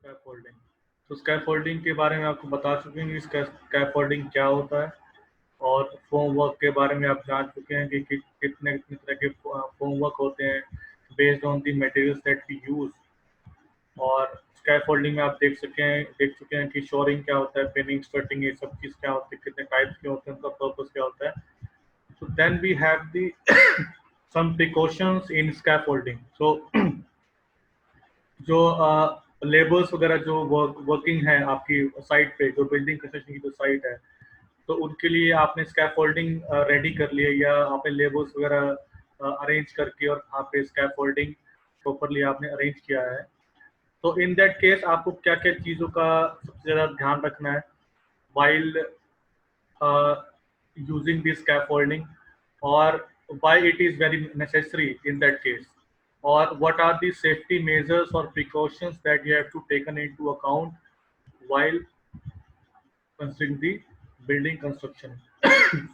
Scaffolding. तो scaffolding के बारे में आपको बता चुके हैं कि स्कैफोल्डिंग क्या होता है, और फोम वर्क के बारे में आप जान चुके हैं कि कितने कितने तरह के फोम वर्क होते हैं based on the materials that we use. और स्कैफोल्डिंग में आप देख चुके हैं कि शोरिंग क्या होता है, पिनिंग, स्ट्रटिंग, ये सब चीज़ क्या होती है, कितने टाइप्स के होते हैं, उनका पर्पस क्या होता है। So then we have the some precautions in scaffolding. So जो लेबर्स वगैरह जो वर्किंग है आपकी साइट पे, जो बिल्डिंग कंस्ट्रक्शन की जो साइट है, तो उनके लिए आपने स्कैफोल्डिंग रेडी कर लिया, या आपने लेबर्स वगैरह अरेंज करके और वहाँ पे स्कैफोल्डिंग प्रॉपरली आपने अरेंज किया है। तो इन दैट केस आपको क्या क्या चीज़ों का सबसे ज़्यादा ध्यान रखना है while using this scaffolding, or why it is very necessary in that case, or what are the safety measures or precautions that you have to taken into account while considering the building construction.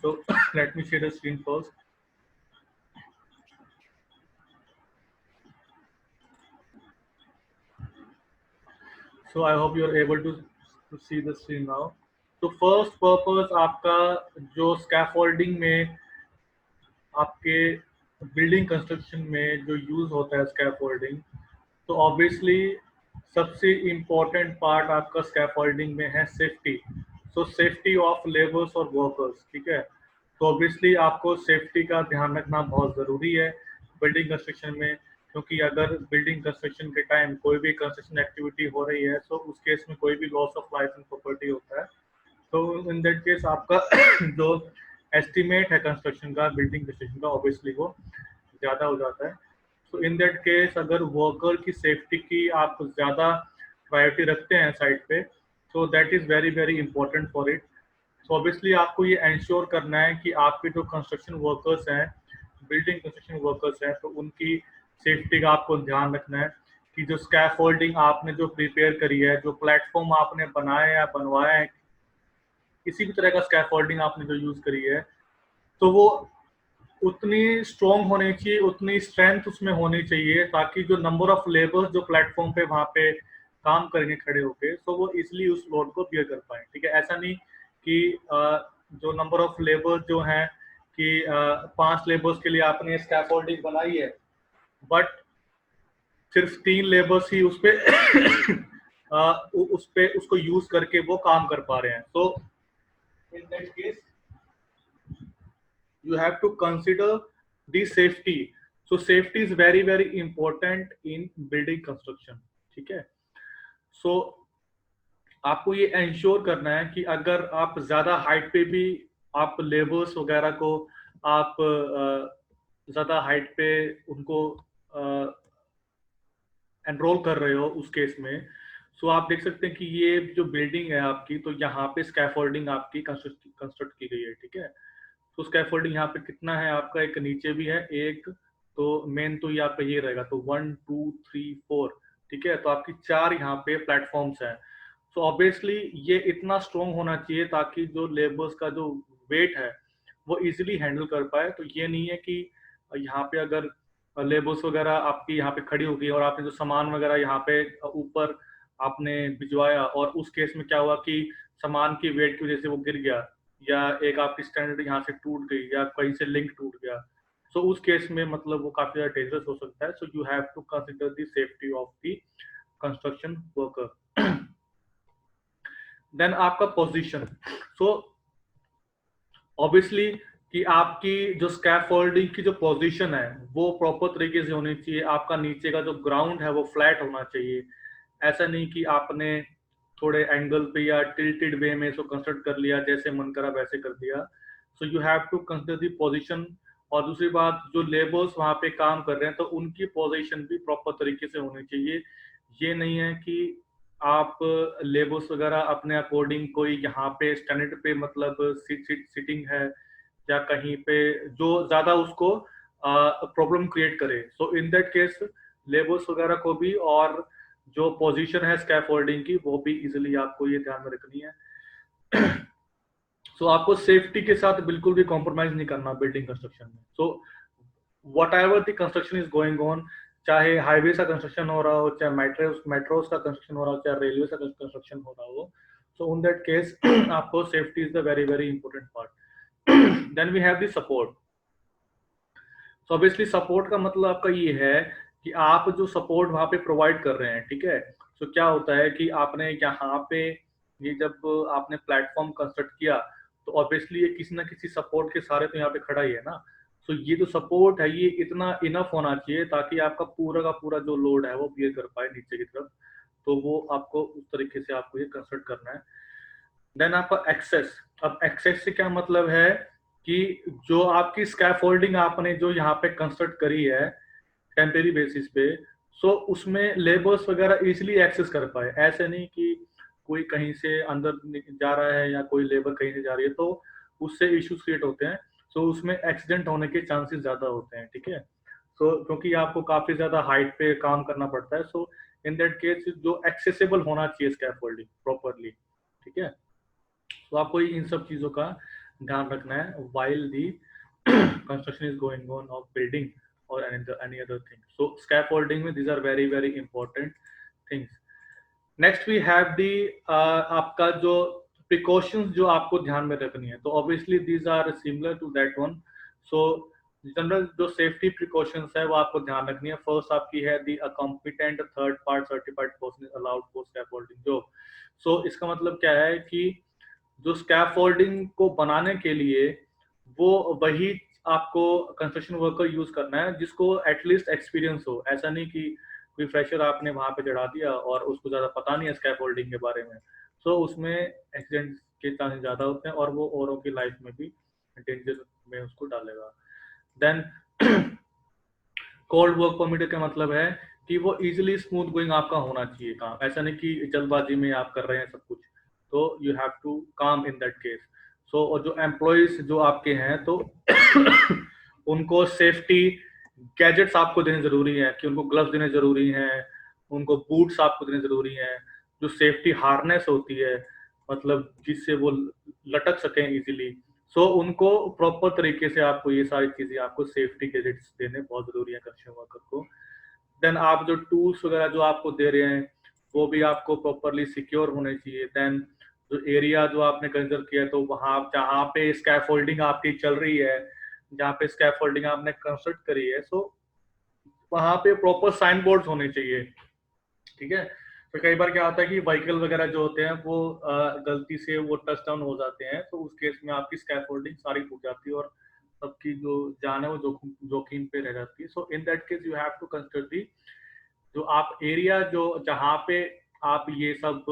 So let me share the screen first. So I hope you are able to see the screen now. तो first purpose आपका जो scaffolding में आपके building construction में जो use होता है scaffolding, तो ऑब्वियसली सबसे इम्पोर्टेंट पार्ट आपका स्कैफोल्डिंग में है safety. So safety of labours और वर्कर्स, ठीक है। तो ऑब्वियसली आपको सेफ्टी का ध्यान रखना बहुत ज़रूरी है बिल्डिंग कंस्ट्रक्शन में, क्योंकि अगर बिल्डिंग कंस्ट्रक्शन के टाइम कोई भी कंस्ट्रक्शन एक्टिविटी हो रही है, तो उस केस में कोई भी loss of life and property होता है। तो इन दैट केस आपका जो एस्टिमेट है कंस्ट्रक्शन का, बिल्डिंग कंस्ट्रक्शन का, ऑब्वियसली वो ज़्यादा हो जाता है। सो इन दैट केस अगर वर्कर की सेफ्टी की आप ज़्यादा प्रायोरिटी रखते हैं साइट पे, so that is very very important for it. So obviously आपको ये इंश्योर करना है कि आपके जो कंस्ट्रक्शन वर्कर्स हैं, बिल्डिंग कंस्ट्रक्शन वर्कर्स हैं, तो उनकी सेफ्टी का आपको ध्यान रखना है कि जो स्कैफोल्डिंग आपने जो प्रिपेयर करी है, जो प्लेटफॉर्म आपने बनाया या बनवाया है, किसी भी तरह का स्कैफोल्डिंग आपने जो यूज़ करी है, तो वो उतनी स्ट्रॉन्ग होनी चाहिए, उतनी स्ट्रेंथ उसमें होनी चाहिए, ताकि जो नंबर ऑफ लेबर्स जो प्लेटफॉर्म पे वहाँ पे काम करेंगे खड़े होके, तो वो इजिली उस लोड को बियर कर पाए, ठीक है। ऐसा नहीं कि जो नंबर ऑफ लेबर्स जो हैं कि 5 लेबर्स के लिए आपने स्कैफोल्डिंग बनाई है, बट सिर्फ 3 लेबर्स ही उस पे उस पे उसको यूज करके वो काम कर पा रहे हैं। तो इन that case you have to consider the safety. So safety is very very important in building construction, ठीक है। so आपको ये इंश्योर करना है कि अगर आप ज़्यादा हाइट पे भी आप लेबर्स वगैरह को आप ज़्यादा हाइट पे उनको एनरोल कर रहे हो उस केस में, सो आप देख सकते हैं कि ये जो बिल्डिंग है आपकी, तो यहाँ पे स्कैफोल्डिंग आपकी कंस्ट्रक्ट की गई है, ठीक है। तो स्कैफोल्डिंग यहाँ पे कितना है आपका, एक नीचे भी है एक, तो मेन तो यहाँ पे ये रहेगा, तो 1 2 3 4, ठीक है। तो आपकी 4 यहाँ पे प्लेटफॉर्म्स हैं। सो ऑब्वियसली ये इतना स्ट्रॉन्ग होना चाहिए ताकि जो लेबर्स का जो वेट है वो इजीली हैंडल कर पाए। तो ये नहीं है कि यहाँ पे अगर लेबर्स वगैरह आपकी यहाँ पे खड़ी होगी और आपने जो सामान वगैरह यहाँ पे ऊपर आपने भिजवाया, और उस केस में क्या हुआ कि सामान की वेट की वजह से वो गिर गया, या एक आपकी स्टैंडर्ड यहाँ से टूट गई, या कहीं से लिंक टूट गया, सो उस केस में मतलब वो काफी ज्यादा डेंजरस हो सकता है। So you have to consider the safety of the construction worker. Then आपका पोजीशन। सो ऑब्वियसली कि आपकी जो स्कैफोल्डिंग की जो पोजीशन है वो प्रॉपर तरीके से होनी चाहिए। आपका नीचे का जो ग्राउंड है वो फ्लैट होना चाहिए। ऐसा नहीं कि आपने थोड़े एंगल पे या टिल्टेड वे में इसको कंस्ट्रक्ट कर लिया, जैसे मन करा वैसे कर दिया। So you have to consider the position. और दूसरी बात, जो लेबर्स वहाँ पे काम कर रहे हैं, तो उनकी पोजीशन भी प्रॉपर तरीके से होनी चाहिए। ये नहीं है कि आप लेबर्स वगैरह अपने अकॉर्डिंग कोई यहाँ पे स्टैंडर्ड पे मतलब सिटिंग है, या कहीं पे जो ज्यादा उसको प्रॉब्लम क्रिएट करे। सो इन दैट केस लेबर्स वगैरह को भी, और जो पोजीशन है स्कैफोल्डिंग की, वो भी इजीली आपको ये ध्यान में रखनी है। सो आपको सेफ्टी के साथ बिल्कुल भी कॉम्प्रोमाइज नहीं करना बिल्डिंग कंस्ट्रक्शन में। So what ever the construction is going on, चाहे हाईवेज का कंस्ट्रक्शन हो रहा हो, चाहे मेट्रोज का कंस्ट्रक्शन हो रहा हो, चाहे रेलवे का कंस्ट्रक्शन हो रहा हो. सो इन दैट केस आपको safety is the very very important part. Then we have the support. So obviously support का मतलब आपका ये है कि आप जो सपोर्ट वहाँ पे प्रोवाइड कर रहे हैं, ठीक है. सो क्या होता है कि आपने यहाँ पे ये जब आपने प्लेटफॉर्म कंस्ट्रक्ट किया, तो ऑब्वियसली ये किसी ना किसी सपोर्ट के सहारे तो यहाँ पे खड़ा ही है ना. सो ये जो सपोर्ट है ये इतना इनफ होना चाहिए ताकि आपका पूरा का पूरा जो लोड है वो बियर कर पाए नीचे की तरफ. तो वो आपको उस तरीके से आपको ये कंस्ट्रक्ट करना है. देन आपका एक्सेस. अब एक्सेस से क्या मतलब है कि जो आपकी स्कैफोल्डिंग आपने जो यहाँ पे कंस्ट्रक्ट करी है टेम्परेरी बेसिस पे, सो उसमें लेबर्स वगैरह इजीली एक्सेस कर पाए. ऐसे नहीं कि कोई कहीं से अंदर जा रहा है या कोई लेबर कहीं से जा रही है तो उससे इश्यूज क्रिएट होते हैं. सो उसमें एक्सीडेंट होने के चांसेस ज्यादा होते हैं, ठीक है. सो क्योंकि आपको काफी ज्यादा हाइट पे काम करना पड़ता है. सो इन दैट केस जो एक्सेसिबल होना चाहिए स्कैफोल्डिंग प्रॉपरली, ठीक है. तो आपको इन सब चीजों का ध्यान रखना है while the construction is going on of building or any other thing. So scaffolding में these are very very important things. Next we have the आपका जो precautions जो आपको ध्यान में रखनी है, तो obviously these are similar to that one. So general जो सेफ्टी प्रिकॉशंस है वो आपको ध्यान रखनी है. फर्स्ट आपकी है the a competent third part certified person is allowed for scaffolding job. So इसका मतलब क्या है कि जो स्कैफोल्डिंग को बनाने के लिए वो वही आपको कंस्ट्रक्शन वर्कर यूज करना है जिसको एटलीस्ट एक्सपीरियंस हो. ऐसा नहीं कि कोई फ्रेशर आपने वहां पे चढ़ा दिया और उसको ज्यादा पता नहीं है स्कैफोल्डिंग के बारे में. सो उसमें एक्सीडेंट के चांसेस ज्यादा होते हैं और वो औरों की लाइफ में भी डेंजर में उसको डालेगा. देन कोल्ड वर्क परमिट का मतलब है कि वो इजीली स्मूथ गोइंग आपका होना चाहिए काम. ऐसा नहीं कि जल्दबाजी में आप कर रहे हैं सब कुछ. तो यू हैव टू काम इन दैट केस. सो और जो एम्प्लॉयज जो आपके हैं तो उनको सेफ्टी गैजेट्स आपको देने जरूरी है कि उनको ग्लव्स देने जरूरी हैं, उनको बूट्स आपको देने जरूरी हैं, जो सेफ्टी हार्नेस होती है मतलब जिससे वो लटक सकें इजीली. सो उनको प्रॉपर तरीके से आपको ये सारी चीजें आपको सेफ्टी गैजेट्स देने बहुत जरूरी है कंस्ट्रक्शन वर्कर को. देन आप जो टूल्स वगैरह जो आपको दे रहे हैं वो भी आपको प्रॉपरली सिक्योर होने चाहिए. देन जो एरिया जो आपने कंसिडर किया तो वहां जहाँ पे स्कैफोल्डिंग आपकी चल रही है, जहाँ पे स्कैफोल्डिंग आपने कंस्ट्रक्ट करी है, सो वहां पे प्रॉपर साइन बोर्ड होने चाहिए, ठीक है. तो कई बार क्या होता है कि व्हीकल वगैरह जो होते हैं वो गलती से वो टच डाउन हो जाते हैं तो उस केस में आपकी स्कैफोल्डिंग सारी टूट जाती है और सबकी जो जान है वो जोखिम पे रह जाती है. So in that case you have to consider the जो आप एरिया जो जहाँ पे आप ये सब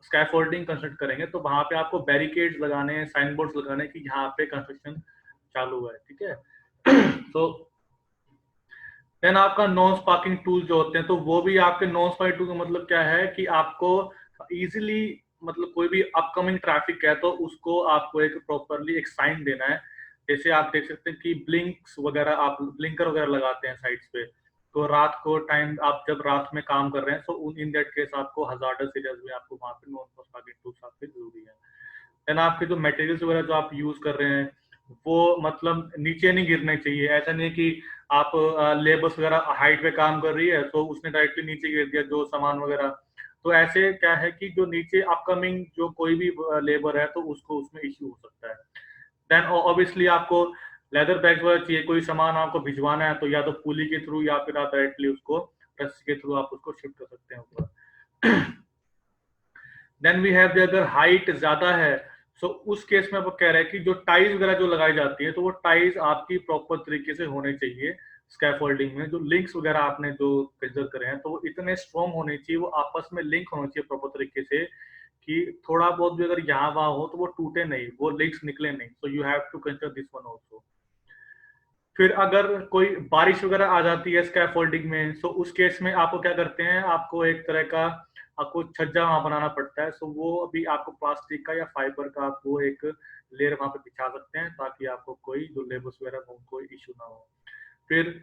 स्कैफोल्डिंग कंस्ट्रक्ट करेंगे तो वहां पे आपको बैरिकेड्स लगाने हैं, साइन बोर्ड्स लगाने हैं कि यहाँ पे कंस्ट्रक्शन चालू है, ठीक है. तो देन आपका नॉन स्पार्किंग टूल जो होते हैं तो वो भी आपके नॉन स्पार्किंग टूल का मतलब क्या है कि आपको इजीली मतलब कोई भी अपकमिंग ट्रैफिक है तो उसको आपको एक प्रॉपरली एक साइन देना है. जैसे आप देख सकते हैं कि ब्लिंक्स वगैरह आप ब्लिंकर वगैरह लगाते हैं साइड्स पे, तो रात को टाइम आप जब रात में काम कर रहे हैं तो इन दैट केस आपको हजार्डस एरियाज में आपको वहां पे नॉन स्पार्किंग टूल्स आपके जरूरी है. देन आपके जो मटेरियल्स वगैरह जो आप यूज कर रहे हैं वो मतलब नीचे नहीं गिरने चाहिए. ऐसा नहीं कि आप लेबर्स वगैरह हाइट पे काम कर रही है तो उसने डायरेक्टली नीचे गिर दिया जो सामान वगैरह. तो ऐसे क्या है कि जो नीचे अपकमिंग जो कोई भी लेबर है तो उसको उसमें इश्यू हो सकता है. देन ऑब्वियसली आपको लेदर बैग्स वगैरह चाहिए. कोई सामान आपको भिजवाना है तो या तो पुली के थ्रू या फिर आप डायरेक्टली उसको रस्सी के थ्रू आप उसको शिफ्ट कर सकते हैं ऊपर. देन वी हैव अगर हाइट ज्यादा है सो उस केस में आपको कह रहे हैं कि जो टाइज वगैरह जो लगाई जाती है तो वो टाइज आपकी प्रॉपर तरीके से होने चाहिए. स्कैफोल्डिंग में जो लिंक्स वगैरह आपने जो कंसिडर करे हैं तो वो इतने स्ट्रॉन्ग होने चाहिए, वो आपस में लिंक होने चाहिए प्रॉपर तरीके से कि थोड़ा बहुत भी अगर यहाँ वहां हो तो वो टूटे नहीं, वो लिंक्स निकले नहीं. So you have to consider this one also. फिर अगर कोई बारिश वगैरह आ जाती है स्कैफोल्डिंग में सो उस केस में आपको क्या करते हैं, आपको एक तरह का आपको छज्जा वहां बनाना पड़ता है. सो वो अभी आपको प्लास्टिक का या फाइबर का आप वो एक लेयर वहां पे बिछा सकते हैं ताकि आपको कोई जो लेबर्स वगैरह हो कोई इशू ना हो. फिर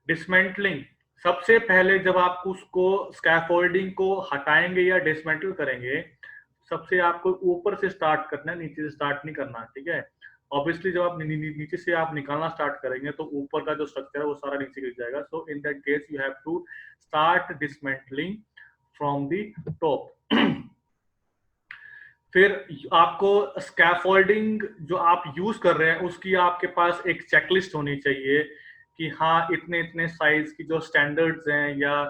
डिसमेंटलिंग. सबसे पहले जब आप उसको स्कैफोल्डिंग को हटाएंगे या डिसमेंटल करेंगे सबसे आपको ऊपर से स्टार्ट करना है, नीचे से स्टार्ट नहीं करना, ठीक है. ऑब्वियसली जब आप नीचे से आप निकालना स्टार्ट करेंगे तो ऊपर का जो स्ट्रक्चर है वो सारा नीचे गिर जाएगा. So in that case you have to start dismantling from the top. फिर आपको स्कैफोल्डिंग जो आप यूज कर रहे हैं उसकी आपके पास एक चेकलिस्ट होनी चाहिए कि हाँ इतने इतने साइज की जो स्टैंडर्ड्स हैं या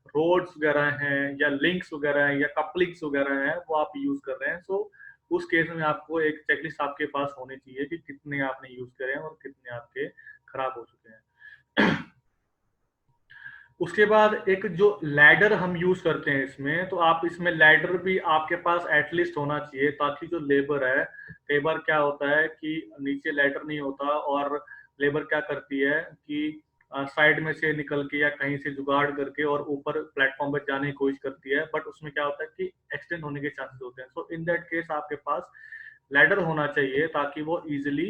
रोड्स वगैरह हैं या लिंक्स वगैरह हैं या कपलिंग्स वगैरह हैं वो आप यूज कर रहे हैं. सो उस केस में आपको एक चेकलिस्ट आपके पास होनी चाहिए कि कितने आपने यूज करे हैं और कितने आपके खराब हो चुके हैं. उसके बाद एक जो लैडर हम यूज करते हैं इसमें, तो आप इसमें लैडर भी आपके पास एटलीस्ट होना चाहिए ताकि जो लेबर है, कई बार क्या होता है कि नीचे लैडर नहीं होता और लेबर क्या करती है कि साइड में से निकल के या कहीं से जुगाड़ करके और ऊपर प्लेटफॉर्म पर जाने की कोशिश करती है, बट उसमें क्या होता है कि एक्सटेंड होने के चांसेस होते हैं. सो इन दैट केस आपके पास लैडर होना चाहिए ताकि वो इजिली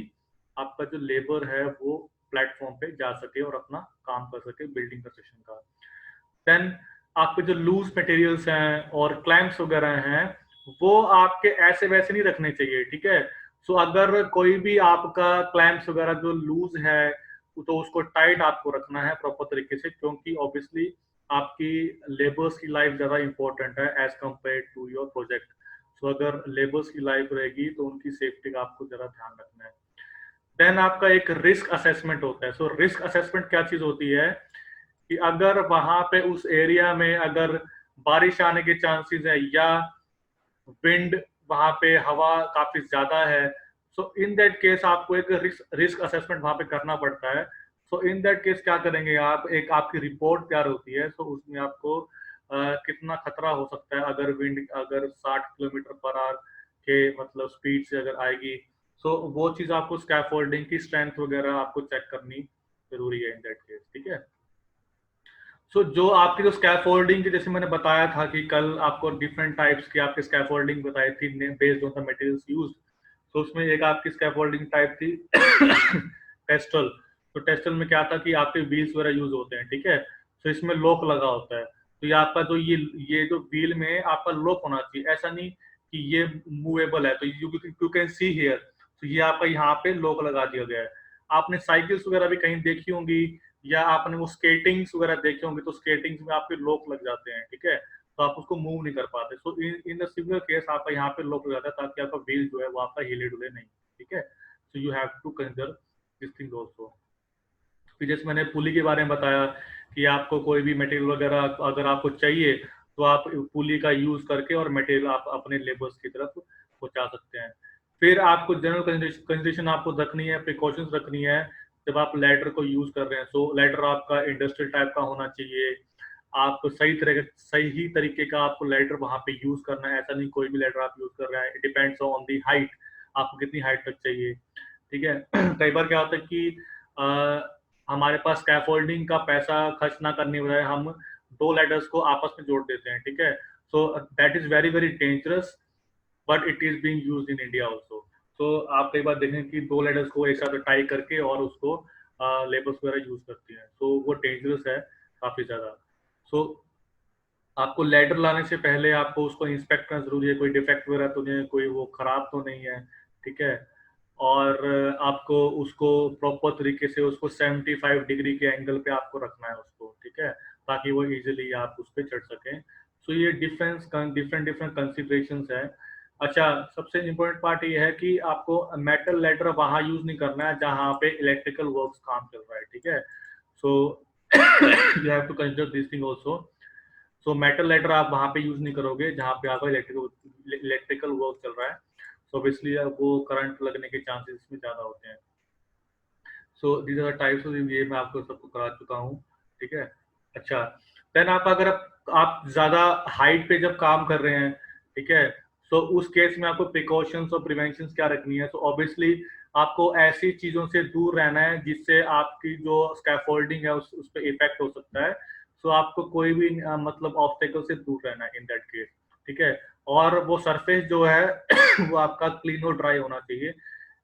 आपका जो लेबर है वो प्लेटफॉर्म पे जा सके और अपना काम कर सके बिल्डिंग कंस्ट्रक्शन का. देन आपके जो लूज मटेरियल्स हैं और क्लैंप्स वगैरह हैं वो आपके ऐसे वैसे नहीं रखने चाहिए, ठीक है. सो अगर कोई भी आपका क्लैंप्स वगैरह जो लूज है तो उसको टाइट आपको रखना है प्रॉपर तरीके से, क्योंकि ऑब्वियसली आपकी लेबर्स की लाइफ ज्यादा इंपॉर्टेंट है as compare to your project. So अगर लेबर्स की लाइफ रहेगी तो उनकी सेफ्टी का आपको जरा ध्यान रखना है. देन आपका एक रिस्क असेसमेंट होता है. सो रिस्क असेसमेंट क्या चीज होती है कि अगर वहां पे उस एरिया में अगर बारिश आने के चांसेस है या विंड वहां पे हवा काफी ज्यादा है, सो इन दैट केस आपको एक रिस्क असेसमेंट वहां पे करना पड़ता है. सो इन दैट केस क्या करेंगे आप, एक आपकी रिपोर्ट तैयार होती है. सो उसमें आपको कितना खतरा हो सकता है अगर विंड अगर 60 किलोमीटर पर आवर के मतलब स्पीड से अगर आएगी. सो वो चीज आपको स्कैफोल्डिंग की स्ट्रेंथ वगैरह आपको चेक करनी जरूरी है इन दैट केस, ठीक है. सो जो आपकी जो स्कैफोल्डिंग की, जैसे मैंने बताया था कि कल आपको डिफरेंट टाइप्स की आपकी स्कैफोल्डिंग बताई थी based on the materials used. तो उसमें एक आपकी स्कैफोल्डिंग टाइप थी टेस्टल. तो टेस्टल में क्या था कि आपके व्हील्स वगैरह यूज होते हैं, ठीक है. तो इसमें लॉक लगा होता है. तो ये आपका जो ये जो व्हील में आपका लॉक होना चाहिए, ऐसा नहीं कि ये मूवेबल है. तो यू कैन सी हियर, तो ये आपका यहाँ पे लॉक लगा दिया गया है. आपने साइकिल्स वगैरह भी कहीं देखी होंगी या आपने वो स्केटिंग्स वगैरह देखे होंगे, तो स्केटिंग्स में आपके लॉक लग जाते हैं, ठीक है. तो आप उसको मूव नहीं कर पाते. सो इन द सिमिलर केस आपका यहाँ पे लॉक लग जाता है ताकि आपका व्हील जो है वो आपका हिले डुले नहीं, ठीक है. So you have to consider this thing also. फिर जैसे मैंने पुली के बारे में बताया कि आपको कोई भी मटेरियल वगैरह अगर आपको चाहिए तो आप पुली का यूज करके और मटेरियल आप अपने लेबर्स की तरफ पहुंचा सकते हैं. फिर आपको जनरल कंसिडरेशन आपको रखनी है, प्रिकॉशंस रखनी है जब आप लैडर को यूज कर रहे हैं. सो लैडर आपका इंडस्ट्रियल टाइप का होना चाहिए. आपको सही तरीके का आपको लैडर वहां पे यूज करना है. ऐसा नहीं कोई भी लैडर आप यूज कर रहे हैं. It depends on the height, आपको कितनी हाइट तक चाहिए, ठीक है. कई बार क्या होता है कि हमारे पास स्कैफोल्डिंग का पैसा खर्च ना करने बजाय हम दो लैडर्स को आपस में जोड़ देते हैं, ठीक है. So that is very very dangerous, but it is being used in India also. So आप कई बार देखें कि दो लेडर्स को एक साथ टाई करके और उसको लेबर्स वगैरह यूज करती हैं. सो वो डेंजरस है काफी ज्यादा. सो आपको लेडर लाने से पहले आपको उसको इंस्पेक्ट करना जरूरी है, कोई डिफेक्ट वगैरह तो नहीं है, कोई वो खराब तो नहीं है, ठीक है. और आपको उसको प्रॉपर तरीके से उसको 75 डिग्री के एंगल पे आपको रखना है उसको, ठीक है, ताकि वो इजीली आप उस पर चढ़ सकें. सो ये डिफरेंट डिफरेंट कंसिडरेशंस है. अच्छा, सबसे इम्पोर्टेंट पार्ट ये है कि आपको मेटल लेटर वहां यूज नहीं करना है जहां पे इलेक्ट्रिकल वर्क्स काम चल रहा है, ठीक है. So you have to consider this thing also. So metal ladder आप वहां पे यूज नहीं करोगे जहां पे आपका इलेक्ट्रिकल वर्क चल रहा है. सो ऑब्वियसली वो करंट लगने के चांसेस इसमें ज्यादा होते हैं. So these are types of, ये मैं आपको सबको करा चुका हूँ, ठीक है. अच्छा, देन आप अगर आप ज्यादा हाइट पे जब काम कर रहे हैं, ठीक है, सो उस केस में आपको प्रिकॉशंस और प्रिवेंशंस क्या रखनी है. सो ऑब्वियसली आपको ऐसी चीजों से दूर रहना है जिससे आपकी जो स्कैफोल्डिंग है उस पर इफेक्ट हो सकता है. सो आपको कोई भी मतलब ऑब्स्टेकल से दूर रहना है इन दैट केस, ठीक है. और वो सरफेस जो है वो आपका क्लीन और ड्राई होना चाहिए.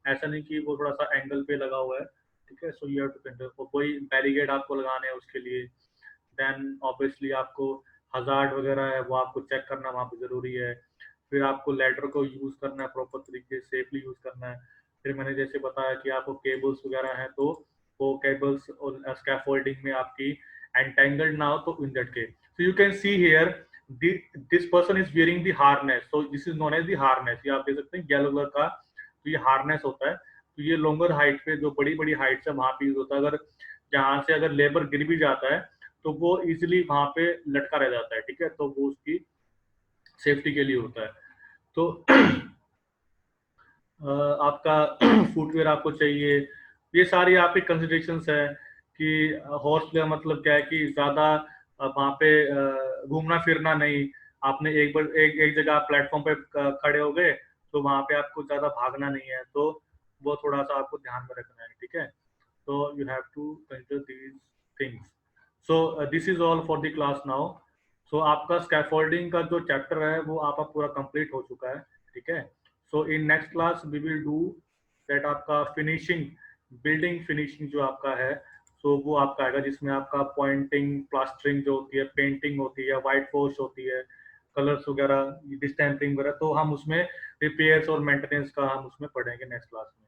ऐसा नहीं कि वो थोड़ा सा एंगल पे लगा हुआ है, ठीक है. So you have to consider कोई बैरिकेड आपको लगाने हैं उसके लिए. देन ऑब्वियसली आपको हजार्ड वगैरह है वो आपको चेक करना वहाँ पे जरूरी है. फिर आपको लेडर को यूज करना है प्रॉपर तरीके से, सेफली यूज करना है. फिर मैंने जैसे बताया कि आपको केबल्स वगैरह हैं, तो वो केबल्स और स्कैफोल्डिंग में आपकी एंटेंगल्ड ना हो तो इन that case, so you can see here this person is wearing the harness, so this is known as the harness। ये आप देख सकते हैं येलो कलर का, तो ये हार्नेस होता है। तो ये लॉन्गर हाइट पे, जो बड़ी बड़ी हाइट है वहां पे यूज होता है। अगर जहां से अगर लेबर गिर भी जाता है तो वो इजिली वहां पे लटका रह जाता है, ठीक है, तो वो उसकी सेफ्टी के लिए होता है। तो आपका फुटवेयर आपको चाहिए, ये सारी आपकी कंसिडरेशंस है कि हॉर्स का मतलब क्या है कि ज्यादा वहाँ पे घूमना फिरना नहीं। आपने एक बार एक जगह प्लेटफॉर्म पे खड़े हो गए, तो वहाँ पे आपको ज्यादा भागना नहीं है, तो वो थोड़ा सा आपको ध्यान में रखना है, ठीक है। तो you have to consider these things. So this is all for the class now. So आपका स्कैफोल्डिंग का जो चैप्टर है वो आपका पूरा कंप्लीट हो चुका है, ठीक है। So in next class we will do that आपका फिनिशिंग, बिल्डिंग फिनिशिंग जो आपका है, सो वो आपका आएगा, जिसमें आपका पॉइंटिंग, प्लास्टरिंग जो होती है, पेंटिंग होती है, व्हाइट वॉश होती है, कलर्स वगैरह, डिस्टेंपिंग वगैरह, तो हम उसमें रिपेयर्स और मेंटेनेंस का हम उसमें पढ़ेंगे नेक्स्ट क्लास में।